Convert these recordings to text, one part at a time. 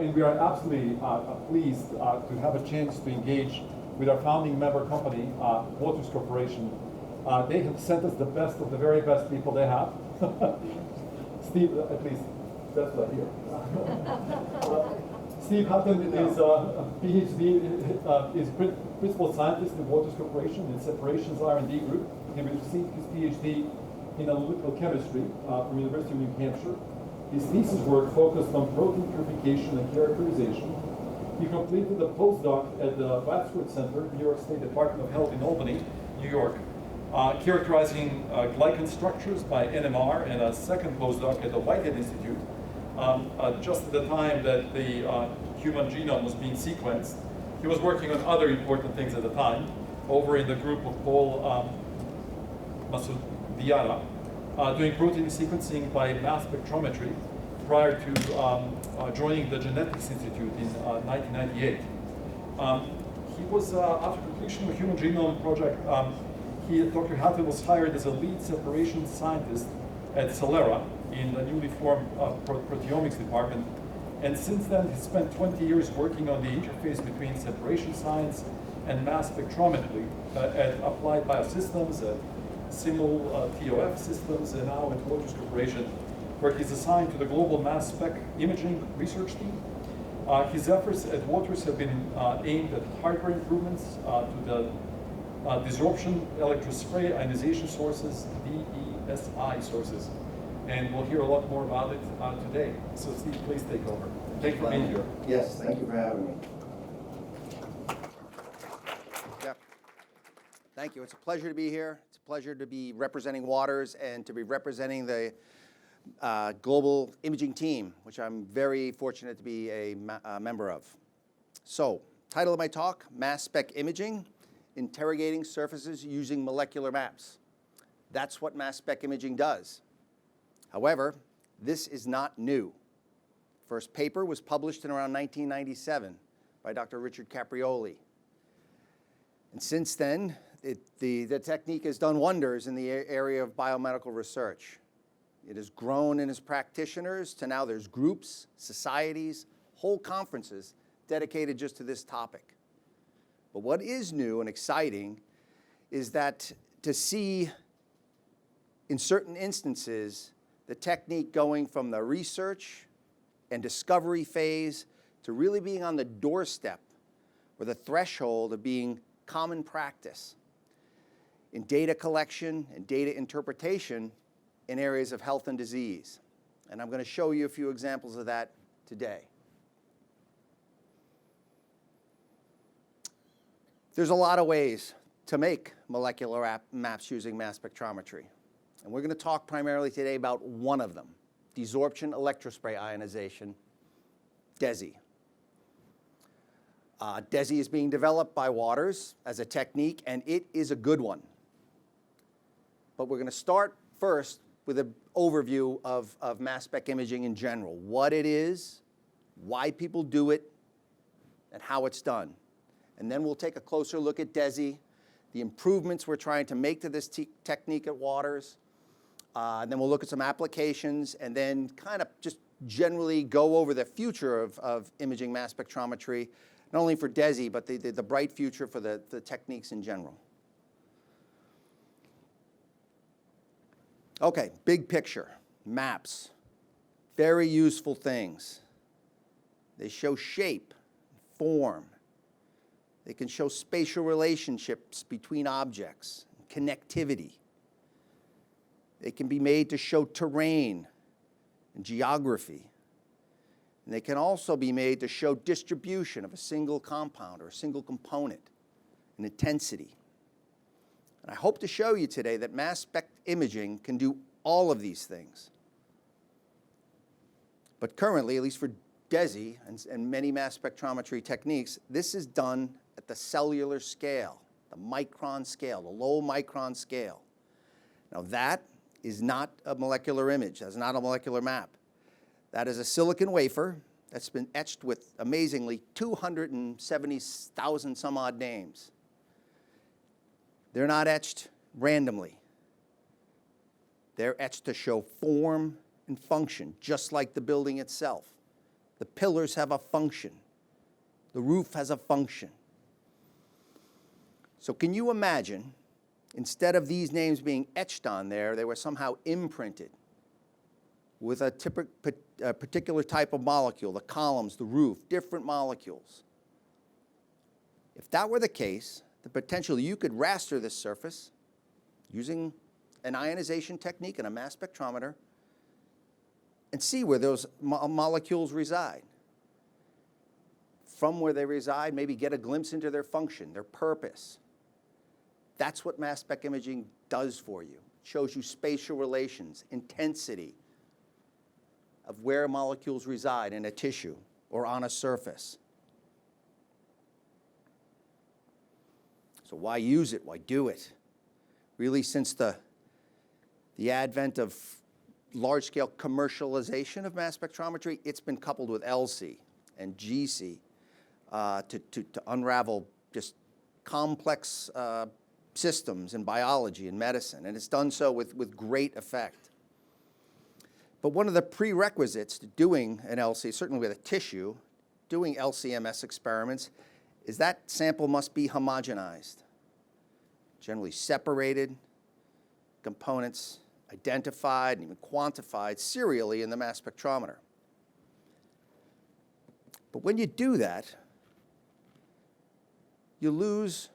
And we are absolutely pleased to have a chance to engage with our founding member company, Waters Corporation. They have sent us the best of the very best people they have. Steve, at least that's what I hear. Steve Hattan is a PhD, is principal scientist in Waters Corporation in Separations R&D Group. He received his PhD in analytical chemistry from University of New Hampshire. His thesis work focused on protein purification and characterization. He completed a postdoc at the Wadsworth Center, New York State Department of Health in Albany, New York, characterizing glycan structures by NMR, and a second postdoc at the Whitehead Institute, just at the time that the human genome was being sequenced. He was working on other important things at the time, over in the group of Paul Masudiara, doing protein sequencing by mass spectrometry prior to joining the Genetics Institute in 1998. He was, after completion of the Human Genome Project, Dr. Hattan was hired as a lead separation scientist at Celera in the newly formed proteomics department. And since then, he spent 20 years working on the interface between separation science and mass spectrometry at Applied Biosystems, at Simul TOF Systems, and now at Waters Corporation, where he's assigned to the global mass spec imaging research team. His efforts at Waters have been aimed at hardware improvements to the desorption electrospray ionization sources, DESI sources. And we'll hear a lot more about it today. So Steve, please take over. Thank you for being here. Yes, thank you for having me. Yeah. Thank you. It's a pleasure to be here. It's a pleasure to be representing Waters and to be representing the global imaging team, which I'm very fortunate to be a member of. So, title of my talk, Mass Spec Imaging, Interrogating Surfaces Using Molecular Maps. That's what mass spec imaging does. However, this is not new. First paper was published in around 1997 by Dr. Richard Caprioli. And since then, the technique has done wonders in the area of biomedical research. It has grown in its practitioners to now there's groups, societies, whole conferences dedicated just to this topic. But what is new and exciting is that to see in certain instances the technique going from the research and discovery phase to really being on the doorstep or the threshold of being common practice in data collection and data interpretation in areas of health and disease. And I'm going to show you a few examples of that today. There's a lot of ways to make molecular maps using mass spectrometry. And we're going to talk primarily today about one of them, desorption electrospray ionization, DESI. DESI is being developed by Waters as a technique, and it is a good one. But we're going to start first with an overview of mass spec imaging in general, what it is, why people do it, and how it's done. And then we'll take a closer look at DESI, the improvements we're trying to make to this technique at Waters, and then we'll look at some applications, and then kind of just generally go over the future of imaging mass spectrometry, not only for DESI, but the bright future for the techniques in general. Okay, big picture, maps, very useful things. They show shape, form. They can show spatial relationships between objects, connectivity. They can be made to show terrain and geography. And they can also be made to show distribution of a single compound or a single component and intensity. And I hope to show you today that mass spec imaging can do all of these things. But currently, at least for DESI and many mass spectrometry techniques, this is done at the cellular scale, the micron scale, the low micron scale. Now that is not a molecular image. That's not a molecular map. That is a silicon wafer that's been etched with, amazingly, 270,000 some odd names. They're not etched randomly. They're etched to show form and function, just like the building itself. The pillars have a function. The roof has a function. So can you imagine, instead of these names being etched on there, they were somehow imprinted with a particular type of molecule, the columns, the roof, different molecules. If that were the case, the potential you could raster this surface using an ionization technique and a mass spectrometer and see where those molecules reside. From where they reside, maybe get a glimpse into their function, their purpose. That's what mass spec imaging does for you. It shows you spatial relations, intensity of where molecules reside in a tissue or on a surface. So why use it? Why do it? Really, since the advent of large-scale commercialization of mass spectrometry, it's been coupled with LC and GC to unravel just complex systems in biology and medicine, and it's done so with great effect. But one of the prerequisites to doing an LC, certainly with a tissue, doing LC-MS experiments, is that sample must be homogenized, generally separated, components identified and even quantified serially in the mass spectrometer. But when you do that, you lose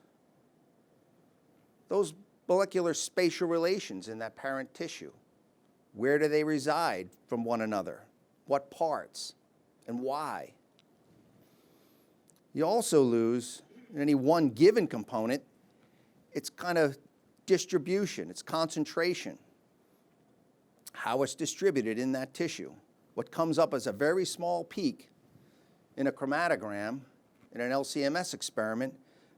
those molecular spatial relations in that parent tissue. Where do they reside from one another? What parts and why? You also lose in any one given component its kind of distribution, its concentration, how it's distributed in that tissue. What comes up as a very small peak in a chromatogram in an LC-MS experiment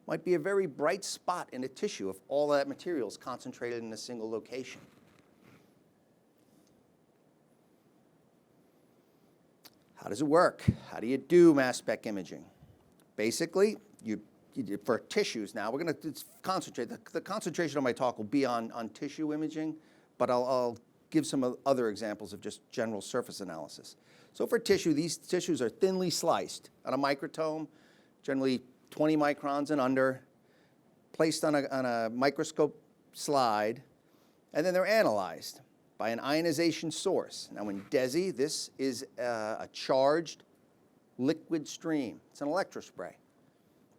might be a very bright spot in a tissue if all of that material is concentrated in a single location. How does it work? How do you do mass spec imaging? Basically, for tissues now, we're going to concentrate. The concentration of my talk will be on tissue imaging, but I'll give some other examples of just general surface analysis. So for tissue, these tissues are thinly sliced on a microtome, generally 20 microns and under, placed on a microscope slide, and then they're analyzed by an ionization source. Now in DESI, this is a charged liquid stream. It's an electrospray.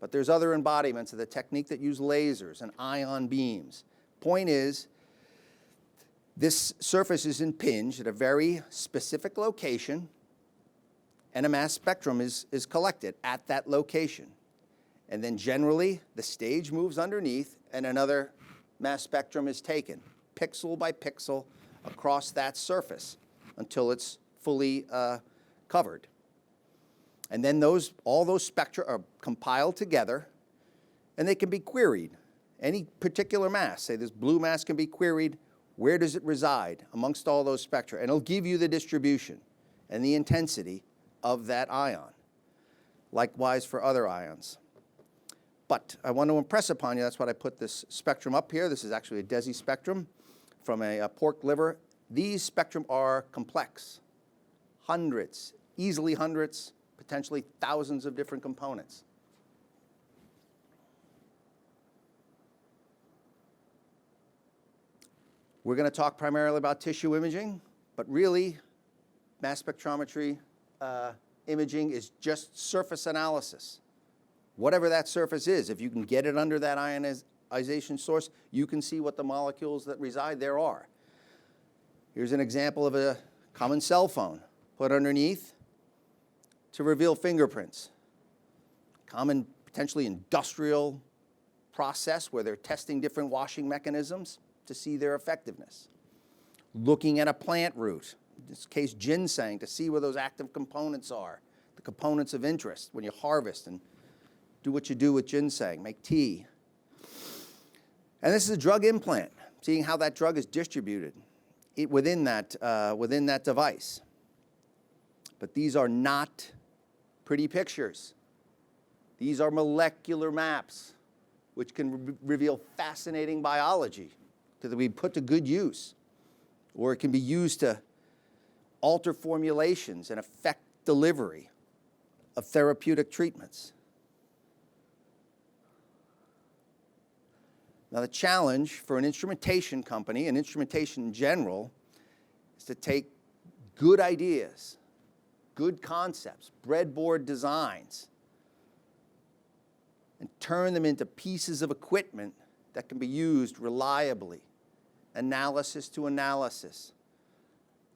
But there's other embodiments of the technique that use lasers and ion beams. Point is, this surface is impinged at a very specific location, and a mass spectrum is collected at that location. And then generally, the stage moves underneath, and another mass spectrum is taken, pixel by pixel, across that surface until it's fully covered. And then all those spectra are compiled together, and they can be queried. Any particular mass, say this blue mass can be queried, where does it reside amongst all those spectra? And it'll give you the distribution and the intensity of that ion. Likewise for other ions. But I want to impress upon you, that's why I put this spectrum up here. This is actually a DESI spectrum from a pork liver. These spectrum are complex. Hundreds, easily hundreds, potentially thousands of different components. We're going to talk primarily about tissue imaging, but really, mass spectrometry imaging is just surface analysis. Whatever that surface is, if you can get it under that ionization source, you can see what the molecules that reside there are. Here's an example of a common cell phone put underneath to reveal fingerprints. Common, potentially industrial process where they're testing different washing mechanisms to see their effectiveness. Looking at a plant root, in this case ginseng, to see where those active components are, the components of interest when you harvest and do what you do with ginseng, make tea. And this is a drug implant, seeing how that drug is distributed within that device. But these are not pretty pictures. These are molecular maps, which can reveal fascinating biology that we put to good use, or it can be used to alter formulations and affect delivery of therapeutic treatments. Now, the challenge for an instrumentation company, and instrumentation in general, is to take good ideas, good concepts, breadboard designs, and turn them into pieces of equipment that can be used reliably, analysis to analysis,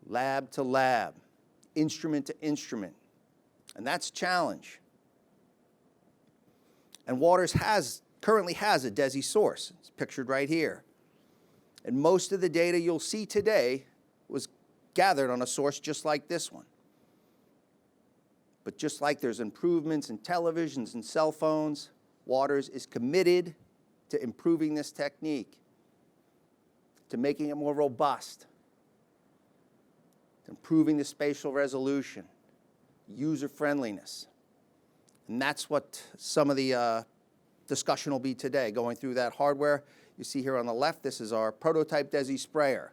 lab to lab, instrument to instrument. And that's a challenge. And Waters currently has a DESI source. It's pictured right here. And most of the data you'll see today was gathered on a source just like this one. But just like there's improvements in televisions and cell phones, Waters is committed to improving this technique, to making it more robust, to improving the spatial resolution, user friendliness. And that's what some of the discussion will be today, going through that hardware. You see here on the left, this is our prototype DESI sprayer.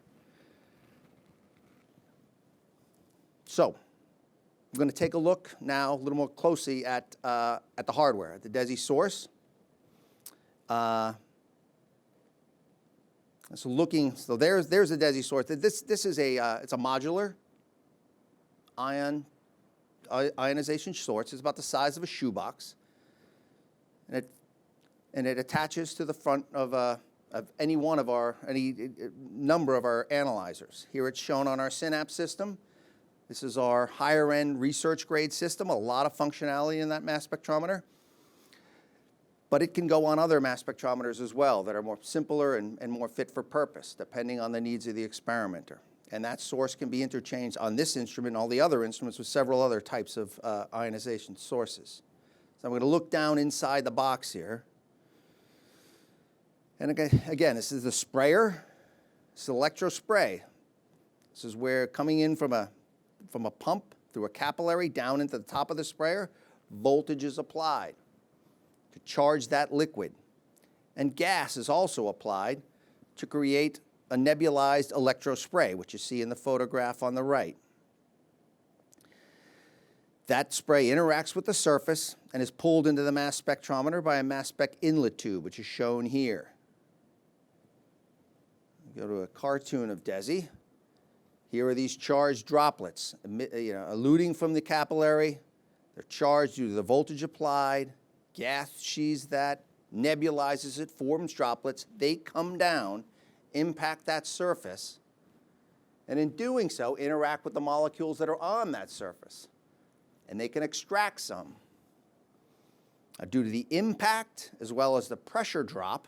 So I'm going to take a look now a little more closely at the hardware, at the DESI source. So there's the DESI source. This is it's a modular ionization source. It's about the size of a shoebox, and it attaches to the front of any number of our analyzers. Here it's shown on our Synapse system. This is our higher end research grade system. A lot of functionality in that mass spectrometer. But it can go on other mass spectrometers as well that are more simpler and more fit for purpose, depending on the needs of the experimenter. And that source can be interchanged on this instrument and all the other instruments with several other types of ionization sources. So I'm going to look down inside the box here. And again, this is the sprayer. This is electrospray. This is where coming in from a pump through a capillary down into the top of the sprayer, voltage is applied to charge that liquid. And gas is also applied to create a nebulized electrospray, which you see in the photograph on the right. That spray interacts with the surface and is pulled into the mass spectrometer by a mass spec inlet tube, which is shown here. Go to a cartoon of DESI. Here are these charged droplets, eluting from the capillary. They're charged due to the voltage applied. Gas sees that, nebulizes it, forms droplets. They come down, impact that surface, and in doing so, interact with the molecules that are on that surface. And they can extract some. Due to the impact, as well as the pressure drop,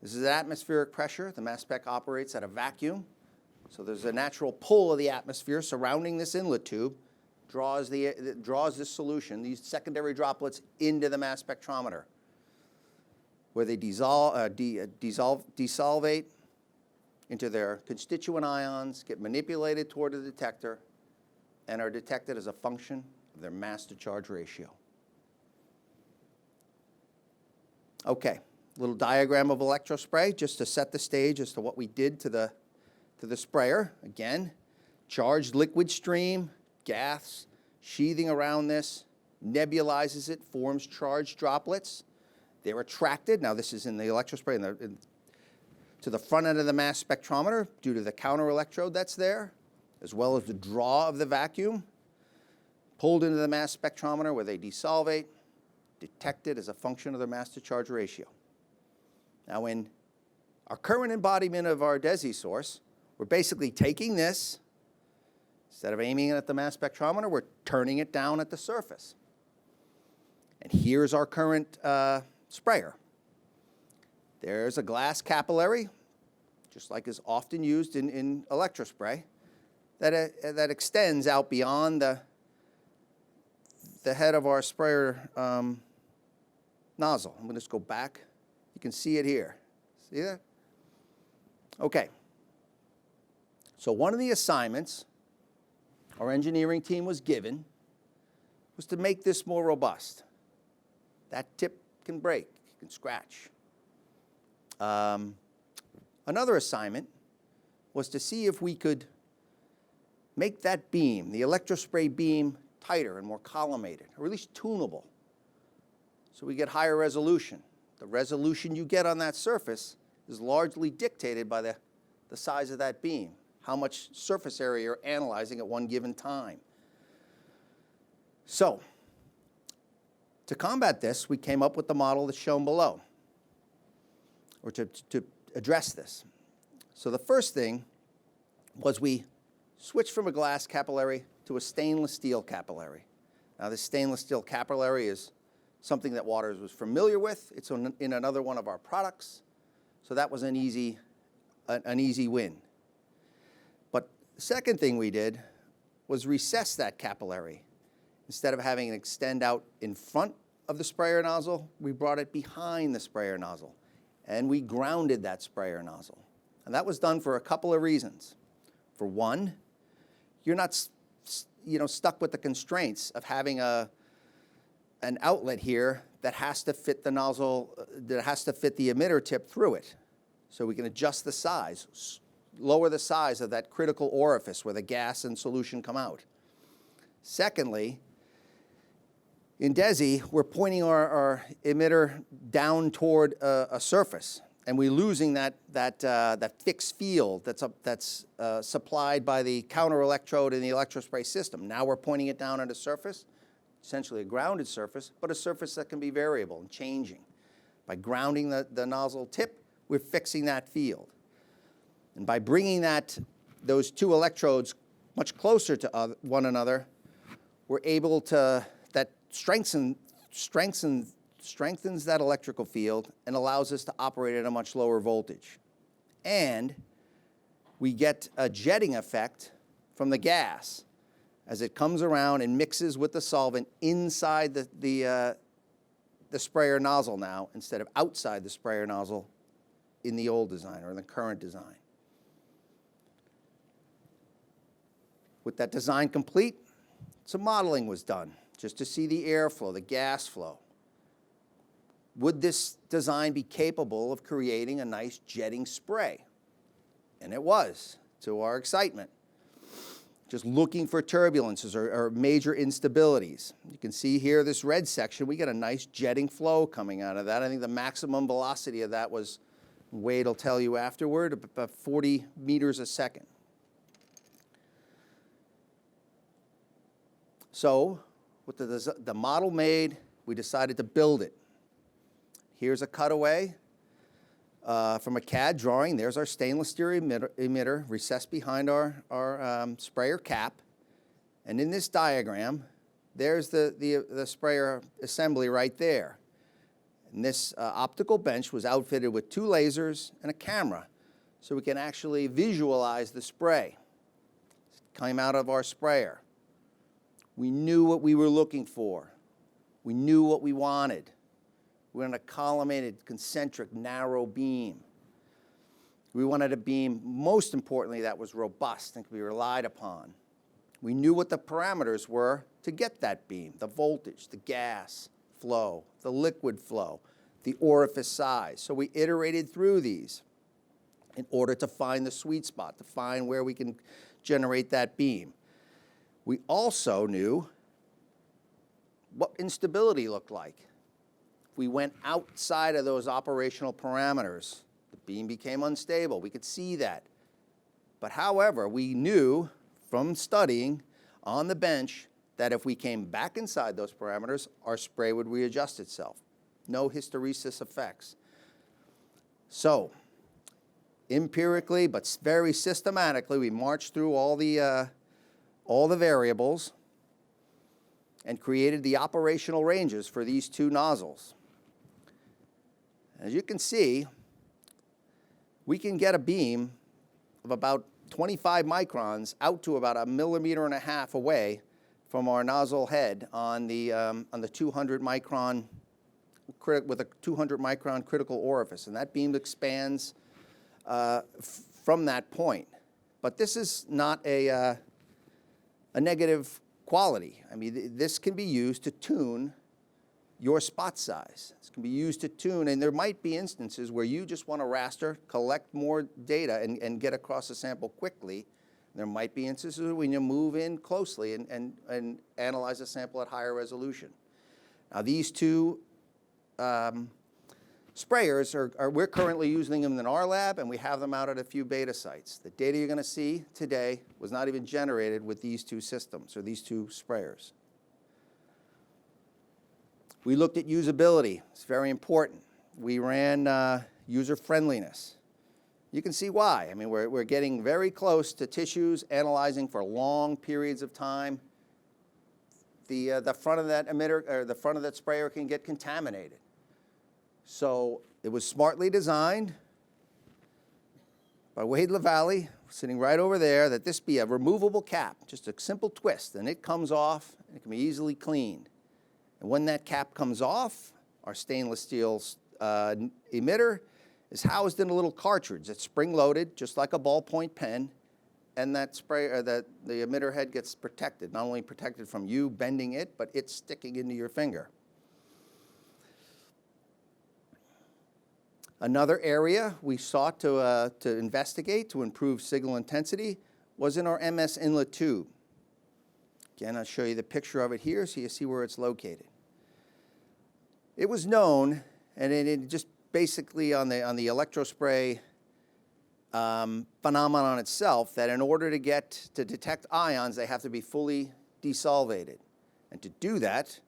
this is atmospheric pressure. The mass spec operates at a vacuum. So there's a natural pull of the atmosphere surrounding this inlet tube, draws this solution, these secondary droplets, into the mass spectrometer, where they desolvate into their constituent ions, get manipulated toward the detector, and are detected as a function of their mass to charge ratio. Okay, little diagram of electrospray just to set the stage as to what we did to the sprayer. Again, charged liquid stream, gas sheathing around this, nebulizes it, forms charged droplets. They're attracted. Now this is in the electrospray to the front end of the mass spectrometer due to the counter electrode that's there, as well as the draw of the vacuum, pulled into the mass spectrometer where they desolvate, detected as a function of their mass to charge ratio. Now in our current embodiment of our DESI source, we're basically taking this, instead of aiming it at the mass spectrometer, we're turning it down at the surface. And here's our current sprayer. There's a glass capillary, just like is often used in electrospray, that extends out beyond the head of our sprayer nozzle. I'm going to just go back. You can see it here. See that? Okay. So one of the assignments our engineering team was given was to make this more robust. That tip can break, can scratch. Another assignment was to see if we could make that beam, the electrospray beam, tighter and more collimated, or at least tunable. So we get higher resolution. The resolution you get on that surface is largely dictated by the size of that beam, how much surface area you're analyzing at one given time. So, to combat this, we came up with the model that's shown below, or to address this. So the first thing was we switched from a glass capillary to a stainless steel capillary. Now this stainless steel capillary is something that Waters was familiar with. It's in another one of our products. So that was an easy win. But the second thing we did was recess that capillary. Instead of having it extend out in front of the sprayer nozzle, we brought it behind the sprayer nozzle. And we grounded that sprayer nozzle. And that was done for a couple of reasons. For one, you're not stuck with the constraints of having an outlet here that has to fit the nozzle, that has to fit the emitter tip through it. So we can adjust the size, lower the size of that critical orifice where the gas and solution come out. Secondly, in DESI, we're pointing our emitter down toward a surface, and we're losing that fixed field that's supplied by the counter electrode in the electrospray system. Now we're pointing it down at a surface, essentially a grounded surface, but a surface that can be variable and changing. By grounding the nozzle tip, we're fixing that field. And by bringing those two electrodes much closer to one another, we're able to, that strengthens that electrical field and allows us to operate at a much lower voltage. And we get a jetting effect from the gas as it comes around and mixes with the solvent inside the sprayer nozzle now instead of outside the sprayer nozzle in the old design or in the current design. With that design complete, some modeling was done just to see the airflow, the gas flow. Would this design be capable of creating a nice jetting spray? And it was, to our excitement. Just looking for turbulences or major instabilities. You can see here this red section, we get a nice jetting flow coming out of that. I think the maximum velocity of that was, Wade will tell you afterward, about 40 meters a second. So, with the model made, we decided to build it. Here's a cutaway from a CAD drawing. There's our stainless steel emitter recessed behind our sprayer cap. And in this diagram, there's the sprayer assembly right there. And this optical bench was outfitted with 2 lasers and a camera, so we can actually visualize the spray. It came out of our sprayer. We knew what we were looking for. We knew what we wanted. We wanted a collimated, concentric, narrow beam. We wanted a beam, most importantly, that was robust and could be relied upon. We knew what the parameters were to get that beam: the voltage, the gas flow, the liquid flow, the orifice size. So we iterated through these in order to find the sweet spot, to find where we can generate that beam. We also knew what instability looked like. If we went outside of those operational parameters, the beam became unstable. We could see that. But however, we knew from studying on the bench that if we came back inside those parameters, our spray would readjust itself. No hysteresis effects. So, empirically, but very systematically, we marched through all the variables and created the operational ranges for these 2 nozzles. As you can see, we can get a beam of about 25 microns out to about 1.5 millimeters away from our nozzle head on the 200 micron with a 200 micron critical orifice, and that beam expands from that point. But this is not a negative quality. I mean, this can be used to tune your spot size. This can be used to tune, and there might be instances where you just want to raster, collect more data, and get across a sample quickly There might be instances when you move in closely and analyze a sample at higher resolution. Now these two sprayers we're currently using them in our lab, and we have them out at a few beta sites. The data you're going to see today was not even generated with these two systems or these two sprayers. We looked at usability. It's very important. We ran user friendliness. You can see why. I mean, we're getting very close to tissues, analyzing for long periods of time. The front of that emitter, or the front of that sprayer, can get contaminated. So it was smartly designed by Wade LaValle, sitting right over there, that this be a removable cap, just a simple twist, and it comes off, and it can be easily cleaned. And when that cap comes off, our stainless steel emitter is housed in a little cartridge that's spring-loaded, just like a ballpoint pen, and that the emitter head gets protected, not only protected from you bending it, but it's sticking into your finger. Another area we sought to investigate to improve signal intensity was in our MS inlet tube. Again, I'll show you the picture of it here so you see where it's located. It was known, and it just basically on the electrospray phenomenon itself, that in order to detect ions, they have to be fully desolvated. And to do that,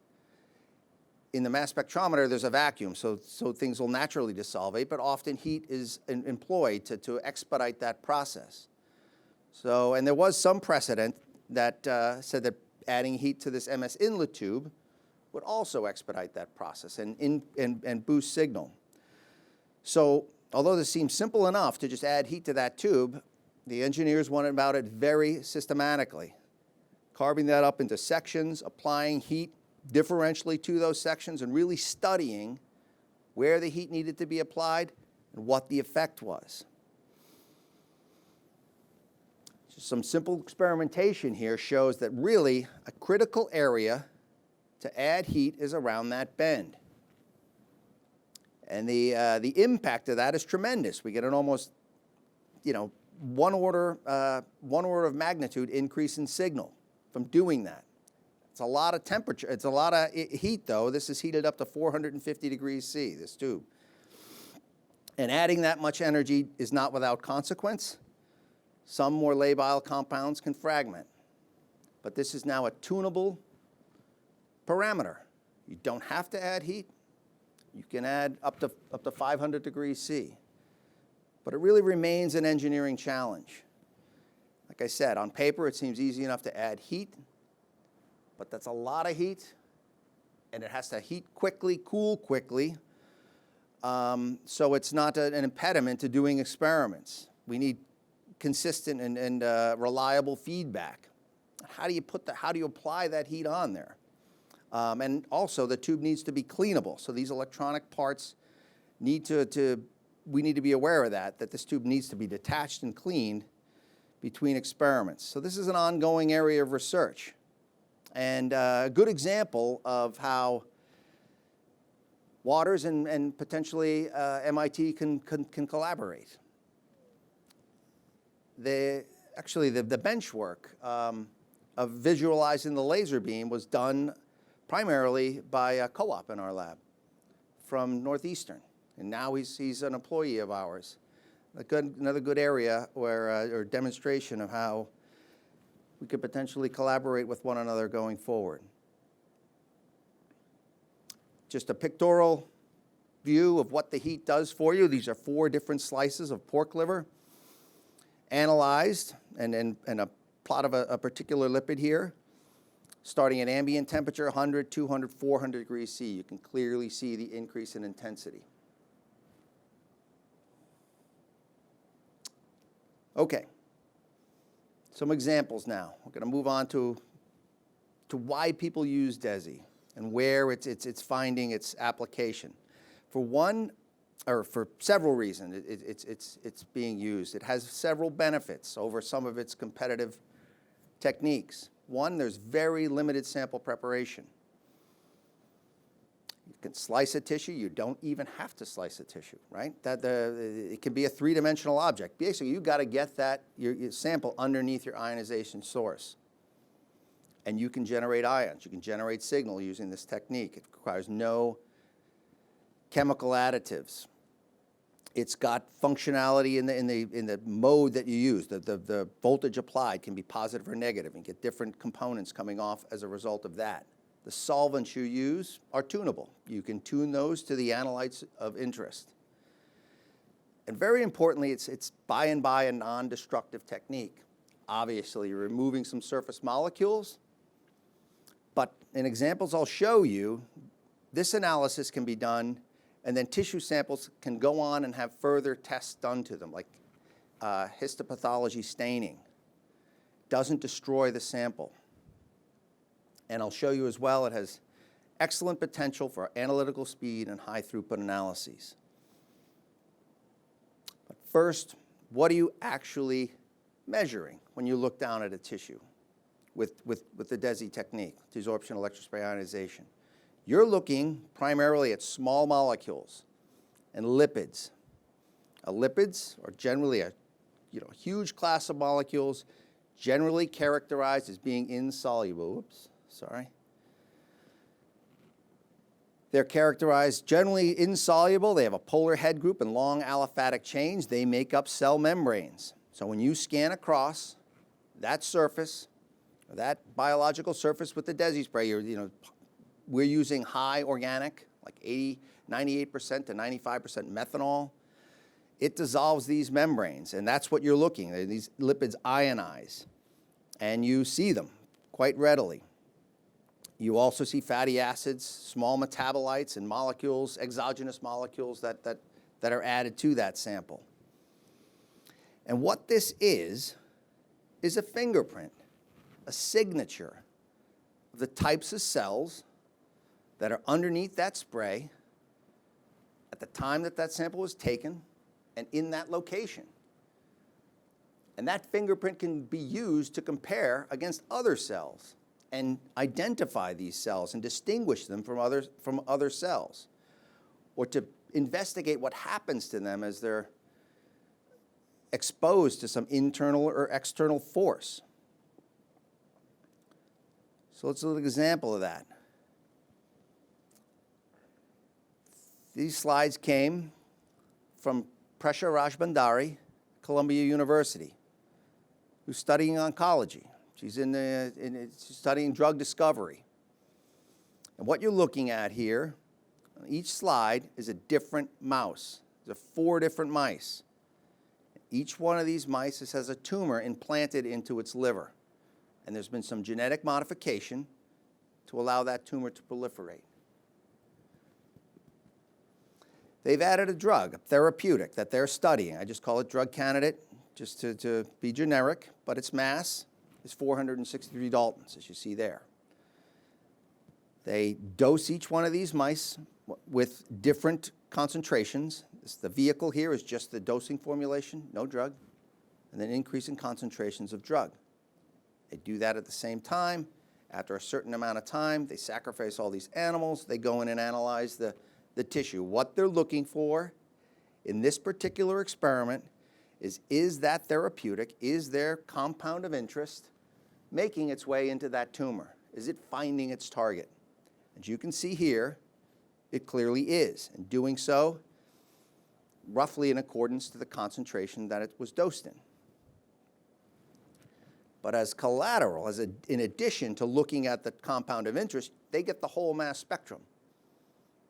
in the mass spectrometer, there's a vacuum, so things will naturally desolvate, but often heat is employed to expedite that process. So, and there was some precedent that said that adding heat to this MS inlet tube would also expedite that process and boost signal. So, although this seems simple enough to just add heat to that tube, the engineers went about it very systematically, carving that up into sections, applying heat differentially to those sections, and really studying where the heat needed to be applied and what the effect was. Just some simple experimentation here shows that really a critical area to add heat is around that bend. And the impact of that is tremendous. We get an almost, one order of magnitude increase in signal from doing that. It's a lot of temperature. It's a lot of heat, though. This is heated up to 450 degrees C, this tube. And adding that much energy is not without consequence. Some more labile compounds can fragment. But this is now a tunable parameter. You don't have to add heat. You can add up to 500 degrees C. But it really remains an engineering challenge. Like I said, on paper it seems easy enough to add heat, but that's a lot of heat, and it has to heat quickly, cool quickly, so it's not an impediment to doing experiments. We need consistent and reliable feedback. How do you apply that heat on there? And also, the tube needs to be cleanable. So these electronic parts we need to be aware of that this tube needs to be detached and cleaned between experiments. So this is an ongoing area of research. And a good example of how Waters and potentially MIT can collaborate. Actually, the bench work of visualizing the laser beam was done primarily by a co-op in our lab from Northeastern. And now he's an employee of ours. Another good area or demonstration of how we could potentially collaborate with one another going forward. Just a pictorial view of what the heat does for you. These are 4 different slices of pork liver analyzed, and a plot of a particular lipid here. Starting at ambient temperature, 100, 200, 400 degrees C, you can clearly see the increase in intensity. Okay, some examples now. We're going to move on to why people use DESI and where it's finding its application. For several reasons, it's being used. It has several benefits over some of its competitive techniques. One, there's very limited sample preparation. You can slice a tissue. You don't even have to slice a tissue, right? It can be a three-dimensional object. Basically, you've got to get your sample underneath your ionization source. And you can generate ions. You can generate signal using this technique. It requires no chemical additives. It's got functionality in the mode that you use. The voltage applied can be positive or negative, and get different components coming off as a result of that. The solvents you use are tunable. You can tune those to the analytes of interest. And very importantly, it's by and by a non-destructive technique. Obviously, you're removing some surface molecules, but in examples I'll show you, this analysis can be done, and then tissue samples can go on and have further tests done to them, like histopathology staining. Doesn't destroy the sample. And I'll show you as well, it has excellent potential for analytical speed and high throughput analyses. But first, what are you actually measuring when you look down at a tissue with the DESI technique, desorption electrospray ionization? You're looking primarily at small molecules and lipids. Lipids are generally a huge class of molecules, generally characterized as being insoluble. Oops, sorry. They're characterized generally insoluble. They have a polar head group and long aliphatic chains. They make up cell membranes. So when you scan across that surface, or that biological surface with the DESI spray, we're using high organic, like 98% to 95% methanol. It dissolves these membranes, and that's what you're looking at. These lipids ionize, and you see them quite readily. You also see fatty acids, small metabolites, and molecules, exogenous molecules that are added to that sample. And what this is a fingerprint, a signature of the types of cells that are underneath that spray at the time that sample was taken and in that location. And that fingerprint can be used to compare against other cells and identify these cells and distinguish them from other cells, or to investigate what happens to them as they're exposed to some internal or external force. So let's look at an example of that. These slides came from Presha Rajbandari, Columbia University, who's studying oncology. She's studying drug discovery. And what you're looking at here, on each slide is a different mouse. There are 4 different mice. Each one of these mice has a tumor implanted into its liver. And there's been some genetic modification to allow that tumor to proliferate. They've added a drug, a therapeutic, that they're studying. I just call it drug candidate, just to be generic, but its mass is 463 Daltons, as you see there. They dose each one of these mice with different concentrations. The vehicle here is just the dosing formulation, no drug, and then increasing concentrations of drug. They do that at the same time. After a certain amount of time, they sacrifice all these animals. They go in and analyze the tissue. What they're looking for in this particular experiment is that therapeutic, is their compound of interest making its way into that tumor? Is it finding its target? As you can see here, it clearly is, and doing so roughly in accordance to the concentration that it was dosed in. But as collateral, in addition to looking at the compound of interest, they get the whole mass spectrum.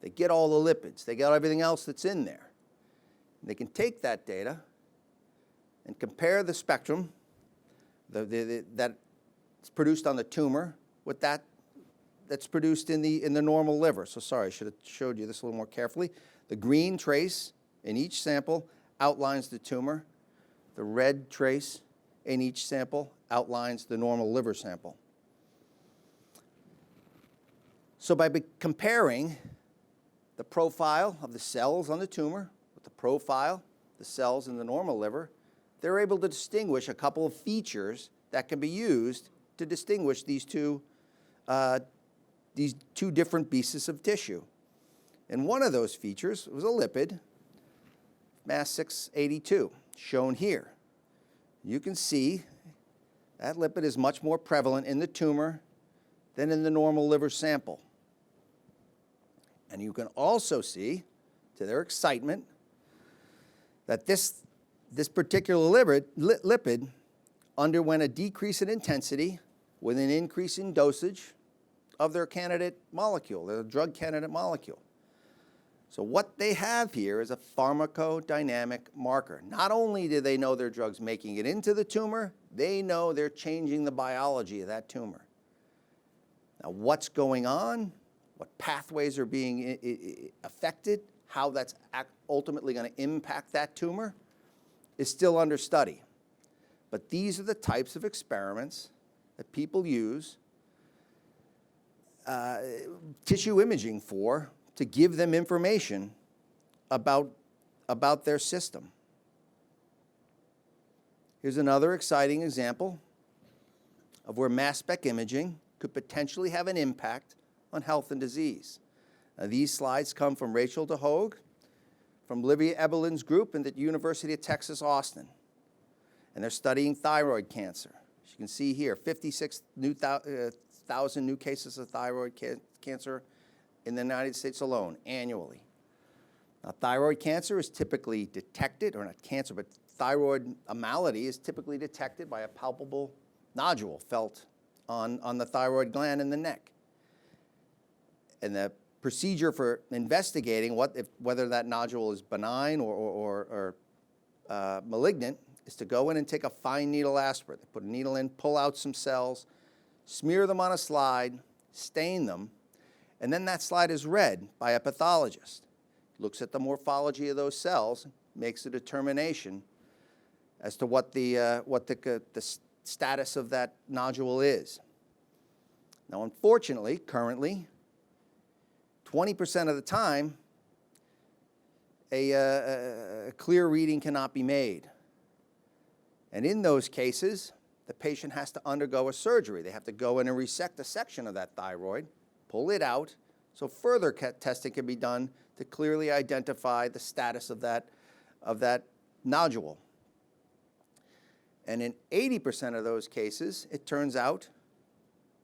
They get all the lipids. They get everything else that's in there. And they can take that data and compare the spectrum that's produced on the tumor with that's produced in the normal liver. So sorry, I should have showed you this a little more carefully. The green trace in each sample outlines the tumor. The red trace in each sample outlines the normal liver sample. So by comparing the profile of the cells on the tumor with the profile of the cells in the normal liver, they're able to distinguish a couple of features that can be used to distinguish these two different pieces of tissue. And one of those features was a lipid, mass 682, shown here. You can see that lipid is much more prevalent in the tumor than in the normal liver sample. And you can also see, to their excitement, that this particular lipid underwent a decrease in intensity with an increase in dosage of their candidate molecule, their drug candidate molecule. So what they have here is a pharmacodynamic marker. Not only do they know their drug's making it into the tumor, they know they're changing the biology of that tumor. Now, what's going on, what pathways are being affected, how that's ultimately going to impact that tumor is still under study. But these are the types of experiments that people use tissue imaging for, to give them information about their system. Here's another exciting example of where mass spec imaging could potentially have an impact on health and disease. Now, these slides come from Rachel DeHogue, from Livia Ebelin's group in the University of Texas, Austin. And they're studying thyroid cancer. As you can see here, 56,000 new cases of thyroid cancer in the United States alone annually. Now, thyroid cancer is typically detected, or not cancer, but thyroid malady is typically detected by a palpable nodule felt on the thyroid gland in the neck. And the procedure for investigating whether that nodule is benign or malignant is to go in and take a fine needle aspirate. They put a needle in, pull out some cells, smear them on a slide, stain them, and then that slide is read by a pathologist. Looks at the morphology of those cells, makes a determination as to what the status of that nodule is. Now, unfortunately, currently, 20% of the time, a clear reading cannot be made. And in those cases, the patient has to undergo a surgery. They have to go in and resect a section of that thyroid, pull it out, so further testing can be done to clearly identify the status of that nodule. And in 80% of those cases, it turns out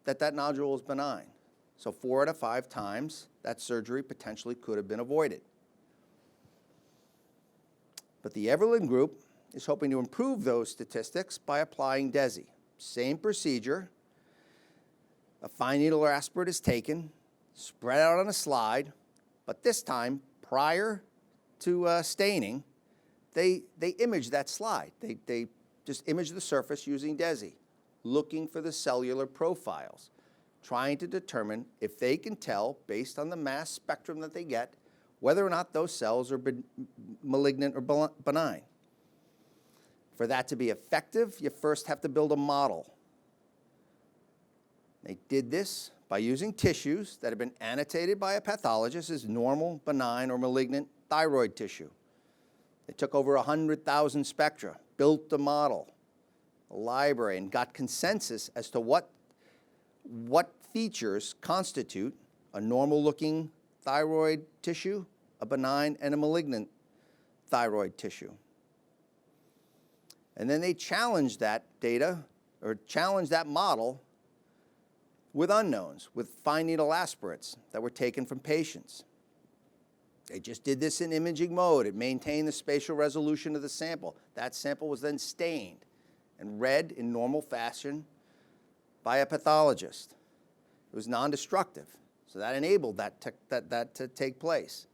that that nodule is benign. So 4 out of 5 times, that surgery potentially could have been avoided. But the Eberlin group is hoping to improve those statistics by applying DESI. Same procedure. A fine needle or aspirate is taken, spread out on a slide, but this time, prior to staining, they image that slide. They just image the surface using DESI, looking for the cellular profiles, trying to determine if they can tell, based on the mass spectrum that they get, whether or not those cells are malignant or benign. For that to be effective, you first have to build a model. They did this by using tissues that have been annotated by a pathologist as normal, benign, or malignant thyroid tissue. They took over 100,000 spectra, built a model, a library, and got consensus as to what features constitute a normal-looking thyroid tissue, a benign, and a malignant thyroid tissue. And then they challenged that data, or challenged that model, with unknowns, with fine needle aspirates that were taken from patients. They just did this in imaging mode. It maintained the spatial resolution of the sample. That sample was then stained and read in normal fashion by a pathologist. It was non-destructive, so that enabled that to take place.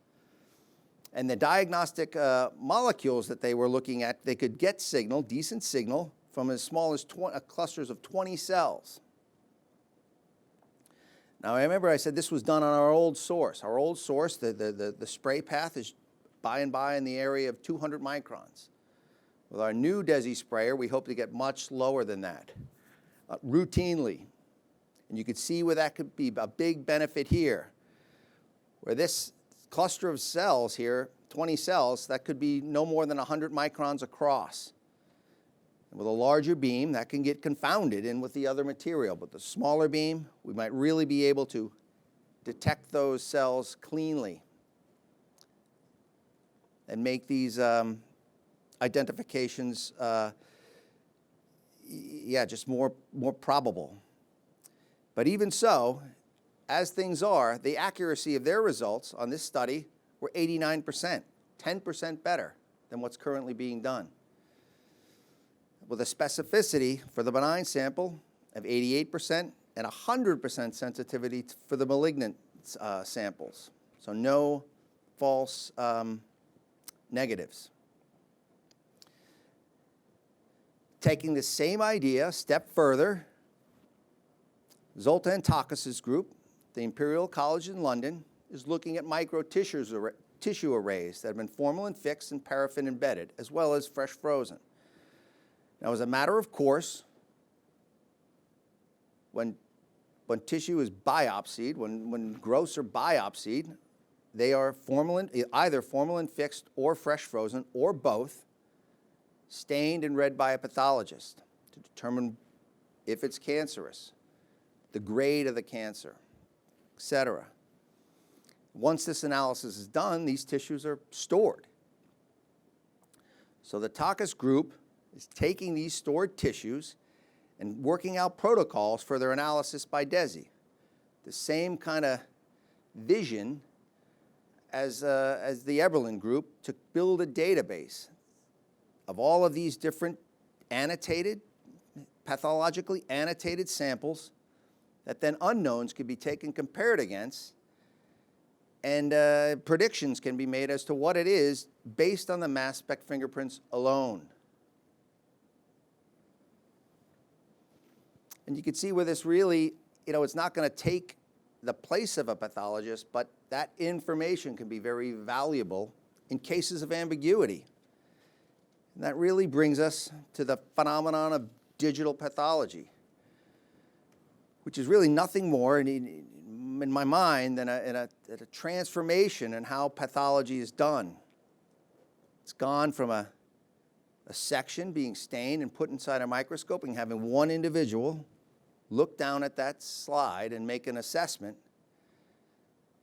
And the diagnostic molecules that they were looking at, they could get signal, decent signal, from as small as clusters of 20 cells. Now, I remember I said this was done on our old source. Our old source, the spray path is by and by in the area of 200 microns. With our new DESI sprayer, we hope to get much lower than that, routinely. And you can see where that could be a big benefit here, where this cluster of cells here, 20 cells, that could be no more than 100 microns across. And with a larger beam, that can get confounded in with the other material. But the smaller beam, we might really be able to detect those cells cleanly and make these identifications just more probable. But even so, as things are, the accuracy of their results on this study were 89%, 10% better than what's currently being done, with a specificity for the benign sample of 88% and 100% sensitivity for the malignant samples. So no false negatives. Taking the same idea a step further, Zoltan Takis' group, the Imperial College in London, is looking at micro tissue arrays that have been formalin fixed and paraffin embedded, as well as fresh frozen. Now, as a matter of course, when tissue is biopsied, when growths are biopsied, they are either formalin fixed or fresh frozen, or both, stained and read by a pathologist to determine if it's cancerous, the grade of the cancer, etc. Once this analysis is done, these tissues are stored. So the Takis group is taking these stored tissues and working out protocols for their analysis by DESI. The same kind of vision as the Eberlin group to build a database of all of these different annotated, pathologically annotated samples that then unknowns could be taken, compared against, and predictions can be made as to what it is based on the mass spec fingerprints alone. And you can see where this really, it's not going to take the place of a pathologist, but that information can be very valuable in cases of ambiguity. And that really brings us to the phenomenon of digital pathology, which is really nothing more in my mind than a transformation in how pathology is done. It's gone from a section being stained and put inside a microscope and having one individual look down at that slide and make an assessment,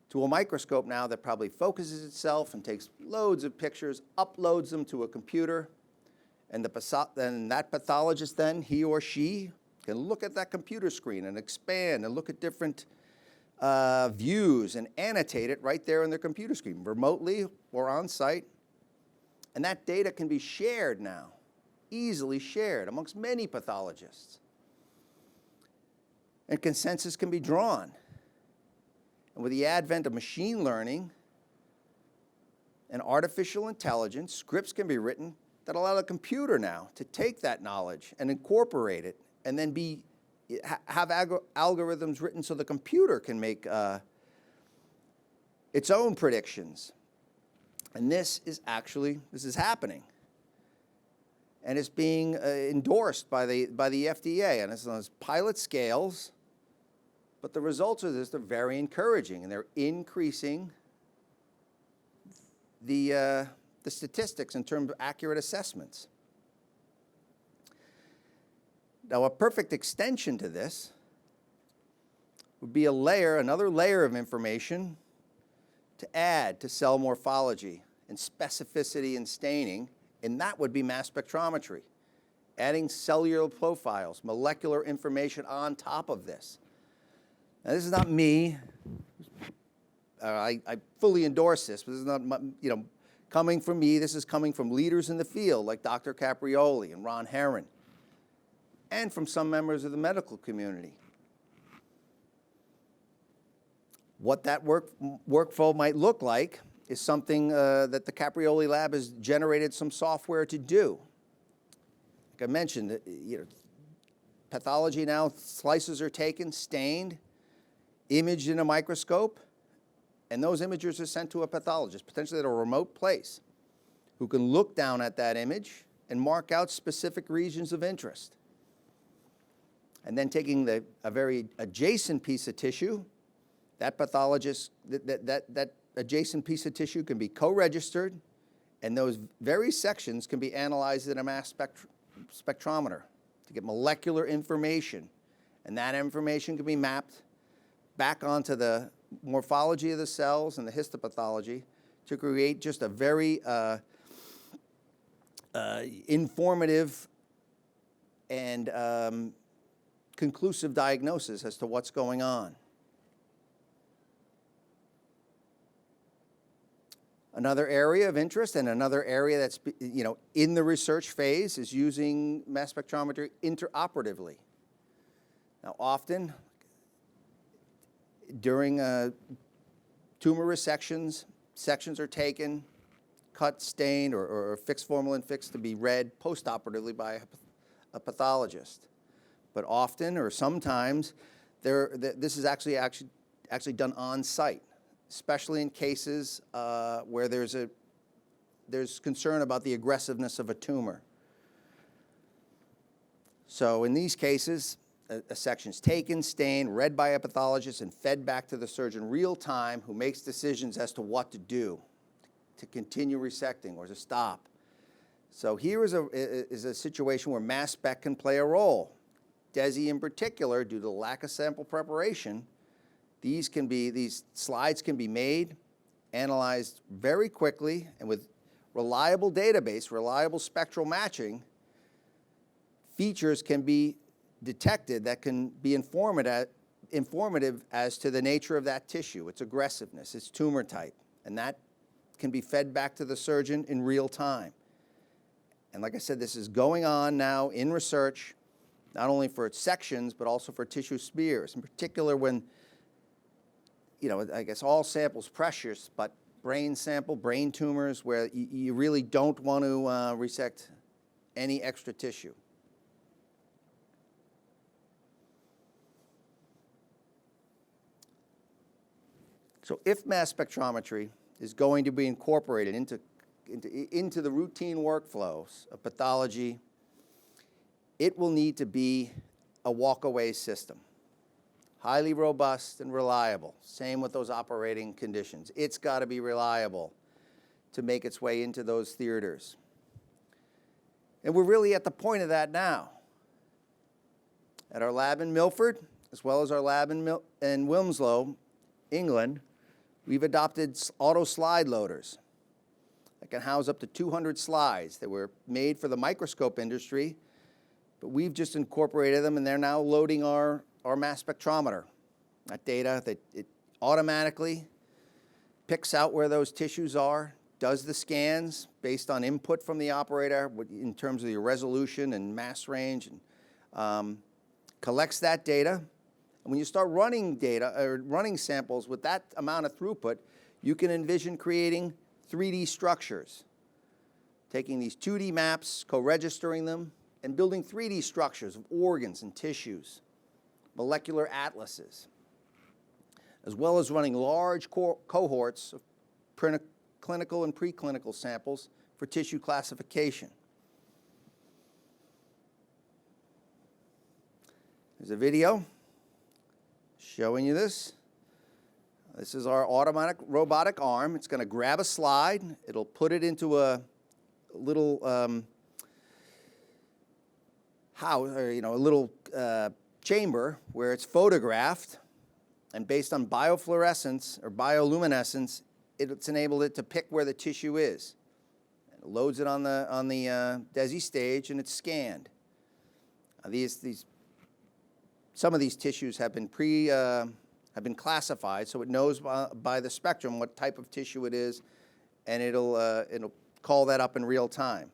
to a microscope now that probably focuses itself and takes loads of pictures, uploads them to a computer, and that pathologist then, he or she, can look at that computer screen and expand and look at different views and annotate it right there on their computer screen, remotely or on site. And that data can be shared now, easily shared amongst many pathologists. And consensus can be drawn. And with the advent of machine learning and artificial intelligence, scripts can be written that allow the computer now to take that knowledge and incorporate it, and then have algorithms written so the computer can make its own predictions. And this is happening. And it's being endorsed by the FDA, and it's on pilot scales. But the results of this are very encouraging, and they're increasing the statistics in terms of accurate assessments. Now, a perfect extension to this would be another layer of information to add to cell morphology and specificity and staining, and that would be mass spectrometry, adding cellular profiles, molecular information on top of this. Now, this is not me. I fully endorse this, but this is not, coming from me. This is coming from leaders in the field like Dr. Caprioli and Ron Herron, and from some members of the medical community. What that workflow might look like is something that the Caprioli lab has generated some software to do. Like I mentioned, pathology now, slices are taken, stained, imaged in a microscope, and those images are sent to a pathologist, potentially at a remote place, who can look down at that image and mark out specific regions of interest. And then taking a very adjacent piece of tissue, that pathologist, that adjacent piece of tissue can be co-registered, and those very sections can be analyzed in a mass spectrometer to get molecular information. And that information can be mapped back onto the morphology of the cells and the histopathology to create just a very informative and conclusive diagnosis as to what's going on. Another area of interest and another area that's in the research phase is using mass spectrometry interoperatively. Now, often during tumor resections, sections are taken, cut, stained, or fixed formalin fixed to be read postoperatively by a pathologist. But often, or sometimes, this is actually done on site, especially in cases where there's concern about the aggressiveness of a tumor. So in these cases, a section's taken, stained, read by a pathologist, and fed back to the surgeon real time, who makes decisions as to what to do, to continue resecting or to stop. So here is a situation where mass spec can play a role. DESI in particular, due to the lack of sample preparation, these slides can be made, analyzed very quickly, and with reliable database, reliable spectral matching, features can be detected that can be informative as to the nature of that tissue, its aggressiveness, its tumor type, and that can be fed back to the surgeon in real time. And like I said, this is going on now in research, not only for sections, but also for tissue smears, in particular when, I guess all samples precious, but brain sample, brain tumors, where you really don't want to resect any extra tissue. So if mass spectrometry is going to be incorporated into the routine workflows of pathology, it will need to be a walk-away system. Highly robust and reliable. Same with those operating conditions. It's got to be reliable to make its way into those theaters. And we're really at the point of that now. At our lab in Milford, as well as our lab in Wilmslow, England, we've adopted auto slide loaders that can house up to 200 slides that were made for the microscope industry, but we've just incorporated them, and they're now loading our mass spectrometer. That data, it automatically picks out where those tissues are, does the scans based on input from the operator in terms of the resolution and mass range, and collects that data. And when you start running data or running samples with that amount of throughput, you can envision creating 3D structures, taking these 2D maps, co-registering them, and building 3D structures of organs and tissues, molecular atlases, as well as running large cohorts of clinical and preclinical samples for tissue classification. There's a video showing you this. This is our automatic robotic arm. It's going to grab a slide. It'll put it into a little a little chamber where it's photographed, and based on biofluorescence or bioluminescence, it's enabled it to pick where the tissue is. It loads it on the DESI stage, and it's scanned. Some of these tissues have been classified, so it knows by the spectrum what type of tissue it is, and it'll call that up in real time.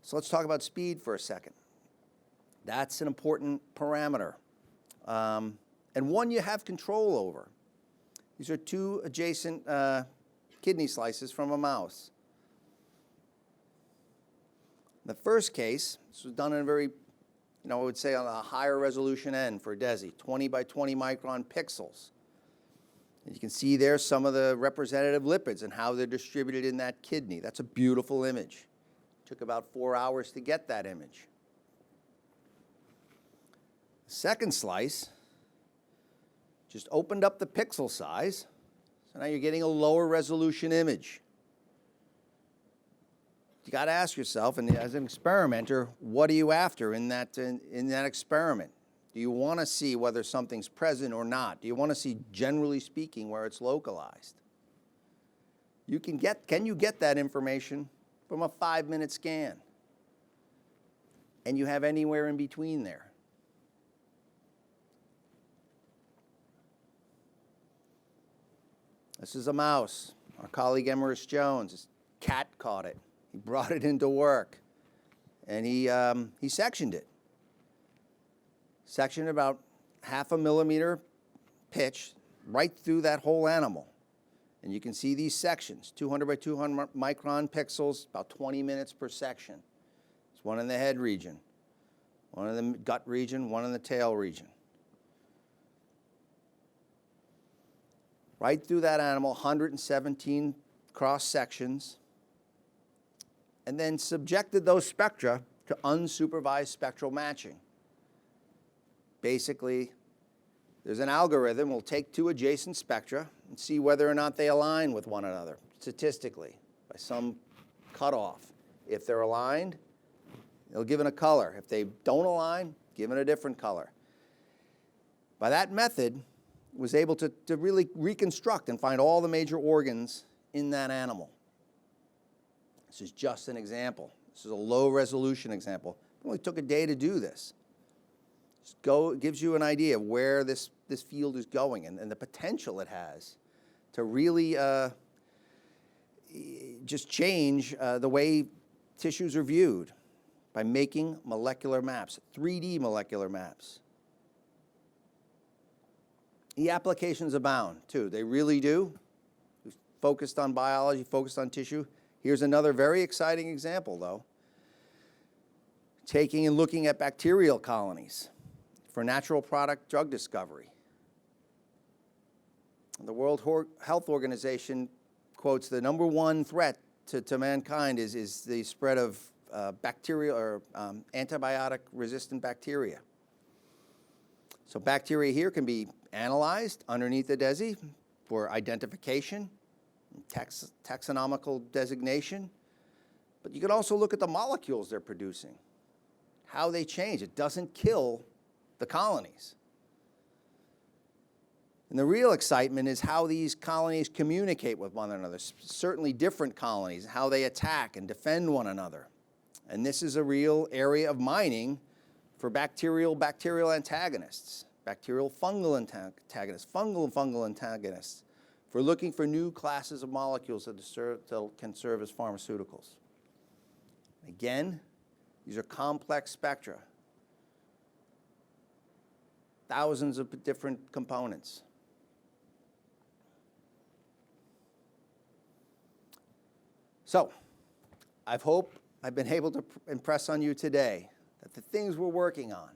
So let's talk about speed for a second. That's an important parameter, and one you have control over. These are two adjacent kidney slices from a mouse. In the first case, this was done in a very, I would say on a higher resolution end for DESI, 20 by 20 micron pixels. And you can see there some of the representative lipids and how they're distributed in that kidney. That's a beautiful image. Took about 4 hours to get that image. The second slice just opened up the pixel size, so now you're getting a lower resolution image. you got to ask yourself, and as an experimenter, what are you after in that experiment? Do you want to see whether something's present or not? Do you want to see, generally speaking, where it's localized? Can you get that information from a 5-minute scan? And you have anywhere in between there. This is a mouse. Our colleague Emmerich Jones, his cat caught it. He brought it into work, and he sectioned it. Sectioned about 0.5 millimeter pitch right through that whole animal. And you can see these sections, 200 by 200 micron pixels, about 20 minutes per section. There's one in the head region, one in the gut region, one in the tail region. Right through that animal, 117 cross sections, and then subjected those spectra to unsupervised spectral matching. Basically, there's an algorithm. We'll take 2 adjacent spectra and see whether or not they align with one another statistically by some cutoff. If they're aligned, they'll give it a color. If they don't align, give it a different color. By that method, was able to really reconstruct and find all the major organs in that animal. This is just an example. This is a low resolution example. It only took a day to do this. It gives you an idea of where this field is going and the potential it has to really just change the way tissues are viewed by making molecular maps, 3D molecular maps. The applications abound, too. They really do. We've focused on biology, focused on tissue. Here's another very exciting example, though. Taking and looking at bacterial colonies for natural product drug discovery. The World Health Organization quotes the #1 threat to mankind is the spread of bacterial or antibiotic-resistant bacteria. So bacteria here can be analyzed underneath the DESI for identification, taxonomical designation, but you could also look at the molecules they're producing, how they change. It doesn't kill the colonies. And the real excitement is how these colonies communicate with one another, certainly different colonies, how they attack and defend one another. And this is a real area of mining for bacterial antagonists, bacterial fungal antagonists, fungal antagonists, for looking for new classes of molecules that can serve as pharmaceuticals. Again, these are complex spectra, thousands of different components. So, I hope I've been able to impress on you today that the things we're working on,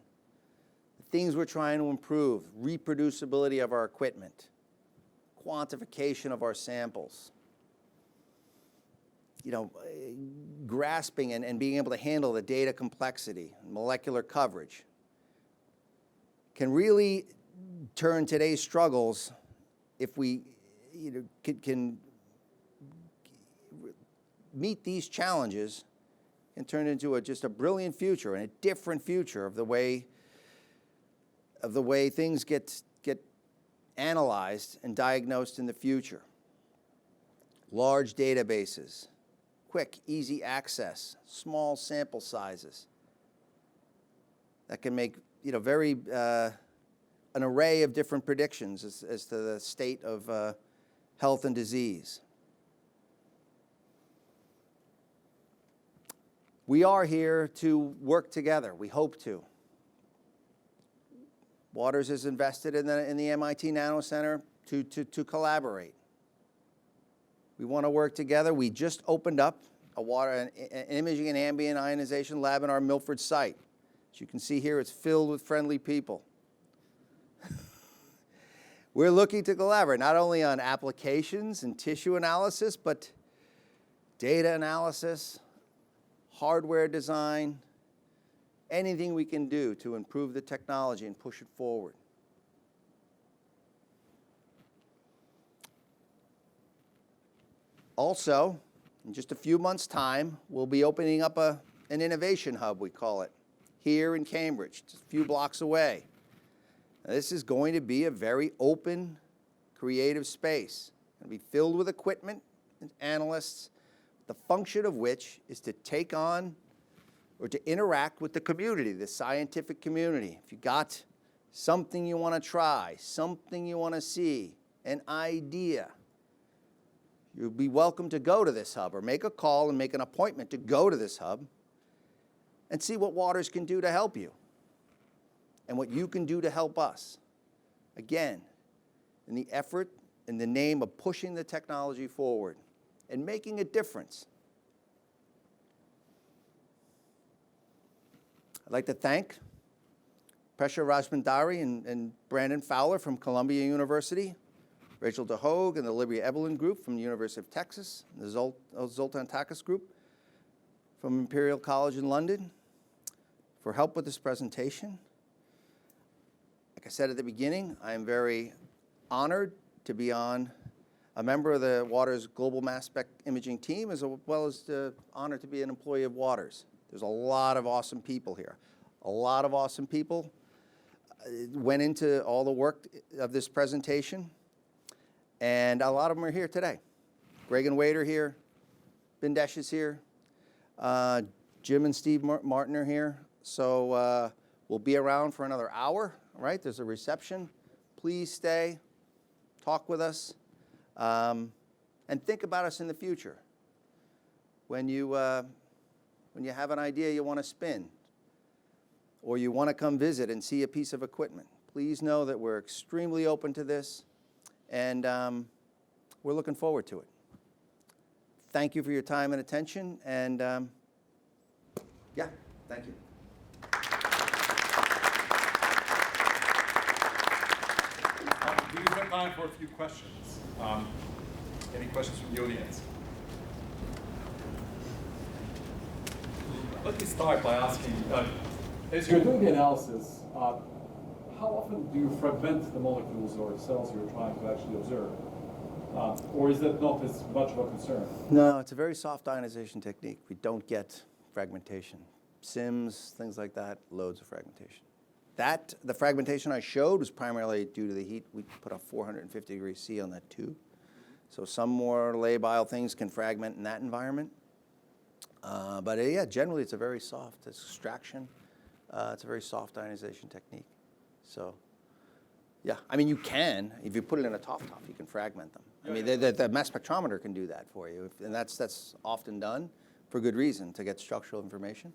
the things we're trying to improve, reproducibility of our equipment, quantification of our samples, grasping and being able to handle the data complexity, molecular coverage, can really turn today's struggles, if we can meet these challenges, and turn into just a brilliant future and a different future of the way things get analyzed and diagnosed in the future. Large databases, quick, easy access, small sample sizes that can make very an array of different predictions as to the state of health and disease. We are here to work together. We hope to. Waters is invested in the MIT Nano Center to collaborate. We want to work together. We just opened up an imaging and ambient ionization lab in our Milford site. As you can see here, it's filled with friendly people. We're looking to collaborate not only on applications and tissue analysis, but data analysis, hardware design, anything we can do to improve the technology and push it forward. Also, in just a few months' time, we'll be opening up an innovation hub, we call it, here in Cambridge, just a few blocks away. Now, this is going to be a very open, creative space. It's going to be filled with equipment and analysts, the function of which is to take on or to interact with the community, the scientific community. If you got something you want to try, something you want to see, an idea, you'll be welcome to go to this hub or make a call and make an appointment to go to this hub and see what Waters can do to help you and what you can do to help us. Again, in the effort, in the name of pushing the technology forward and making a difference. I'd like to thank Pesha Rajmandari and Brandon Fowler from Columbia University, Rachel DeHogue and the Libya Evelyn Group from the University of Texas, and the Zoltan Takis Group from Imperial College in London for help with this presentation. Like I said at the beginning, I am very honored to be a member of the Waters Global Mass Spec Imaging team, as well as the honor to be an employee of Waters. There's a lot of awesome people here. A lot of awesome people went into all the work of this presentation, and a lot of them are here today. Greg and Wade are here. Bindesh is here. Jim and Steve Martin are here. So we'll be around for another hour, right? There's a reception. Please stay, talk with us, and think about us in the future. When you have an idea you want to spin, or you want to come visit and see a piece of equipment, please know that we're extremely open to this, and we're looking forward to it. Thank you for your time and attention, and yeah, thank you. Do you have time for a few questions? Any questions from the audience? Let me start by asking, as you're doing the analysis, how often do you fragment the molecules or cells you're trying to actually observe? Or is that not as much of a concern? No, it's a very soft ionization technique. We don't get fragmentation. SIMS, things like that, loads of fragmentation. The fragmentation I showed was primarily due to the heat. We put a 450 degrees C on that tube. So some more labile things can fragment in that environment. But yeah, generally it's a very soft extraction. It's a very soft ionization technique. So yeah, I mean, you can, if you put it in a top, you can fragment them. I mean, the mass spectrometer can do that for you. And that's often done for good reason, to get structural information.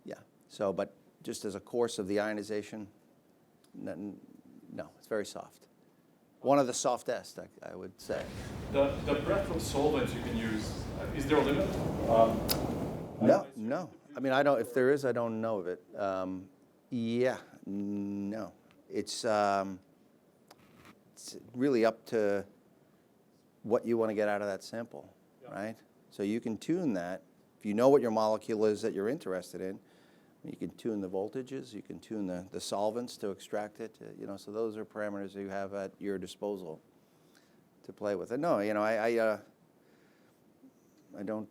Yeah, so, but just as a course of the ionization, no, it's very soft. One of the softest, I would say. The breadth of solvents you can use, is there a limit? No. I mean, I don't. If there is, I don't know of it. Yeah, no. It's really up to what you want to get out of that sample, right? So you can tune that. If you know what your molecule is that you're interested in, you can tune the voltages, you can tune the solvents to extract it, so those are parameters that you have at your disposal to play with. And no, I don't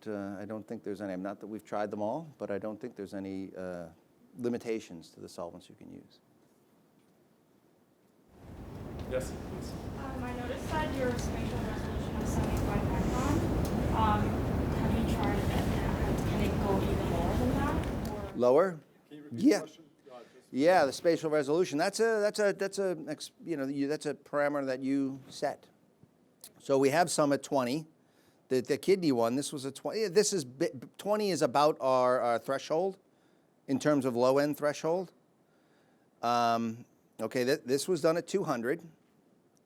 think there's any, not that we've tried them all, but I don't think there's any limitations to the solvents you can use. Yes, please. I noticed that your spatial resolution is 75 micron. Have you tried it? Can it go even lower than that? Or? Lower? Can you repeat Yeah. the question? Yeah, the spatial resolution. That's a parameter that you set. So we have some at 20. The kidney one, this was a 20. 20 is about our threshold in terms of low end threshold. Okay, this was done at 200.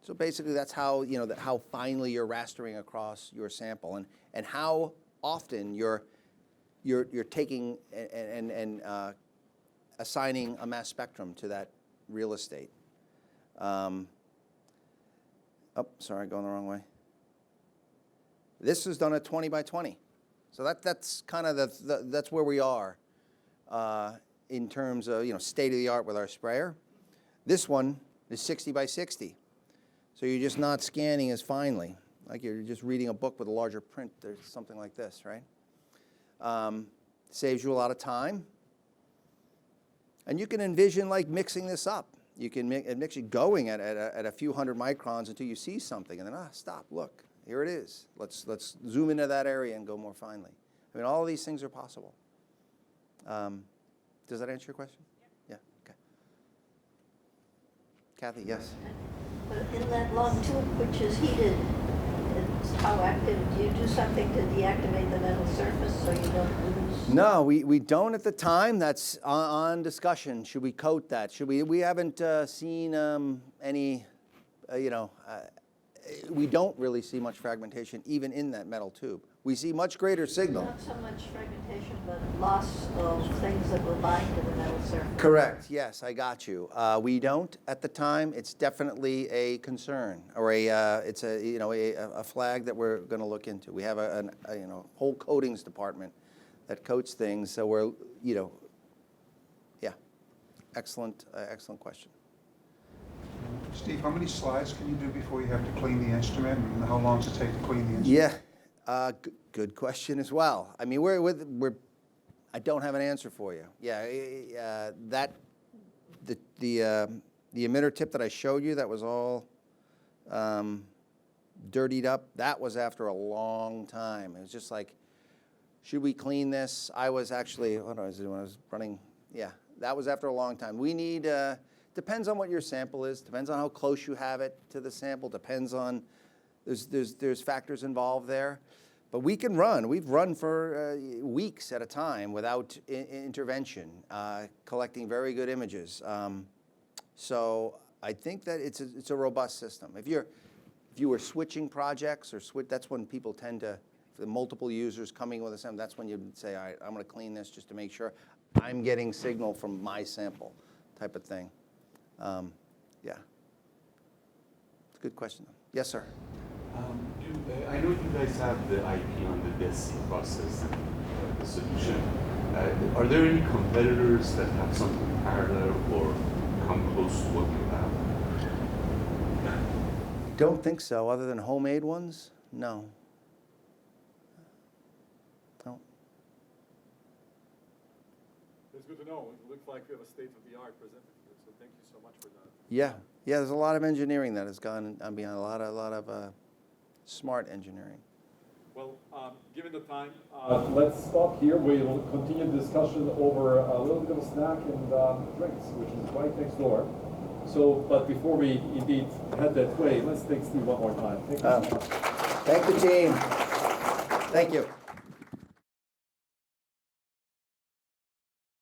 So basically, that's how how finely you're rastering across your sample, and how often you're taking and assigning a mass spectrum to that real estate. Oh, sorry, going the wrong way. This is done at 20 by 20. So that's kind of that's where we are in terms of state of the art with our sprayer. This one is 60 by 60. So you're just not scanning as finely. like you're just reading a book with a larger print. There's something like this, right? Saves you a lot of time. And you can envision like mixing this up. You can mix it going at a few hundred microns until you see something, and then stop, look, here it is. Let's zoom into that area and go more finely. I mean, all of these things are possible. Does that answer your question? Yeah. Okay. Kathy, yes. But in that long tube, which is heated, it's how active? Do you do something to deactivate the metal surface so you don't lose? No, we don't at the time. That's on discussion. Should we coat that? Should we? We haven't seen any, we don't really see much fragmentation even in that metal tube. We see much greater signal. Not so much fragmentation, but loss of things that will bind to the metal surface. Correct. Yes, I got you. We don't at the time. It's definitely a concern, or it's a flag that we're going to look into. We have a whole coatings department that coats things. So we're yeah, excellent question. Steve, how many slides can you do before you have to clean the instrument, and how long does it take to clean the instrument? Yeah, good question as well. I mean, I don't have an answer for you. Yeah, the emitter tip that I showed you that was all dirtied up, that was after a long time. It was just like, should we clean this? I was actually, what was I doing? I was running, yeah, that was after a long time. We need, depends on what your sample is, depends on how close you have it to the sample, depends on, there's factors involved there. But we can run. We've run for weeks at a time without intervention, collecting very good images. So I think that it's a robust system. If you were switching projects or that's when people tend to, the multiple users coming with a sample, that's when you'd say, all right, I'm going to clean this just to make sure I'm getting signal from my sample type of thing. Yeah. It's a good question. Yes, sir. I know you guys have the IP on the DESI process and the solution. Are there any competitors that have something parallel or come close to what you have? Don't think so, other than homemade ones? No. No. It's good to know. It looks like we have a state-of-the-art presented here, so thank you so much for that. Yeah, there's a lot of engineering that has gone behind a lot of smart engineering. Well, given the time, let's stop here. We will continue the discussion over a little bit of a snack and drinks, which is right next door. So, but before we indeed head that way, let's thank Steve one more time. Thank you so much. Thank the team. Thank you.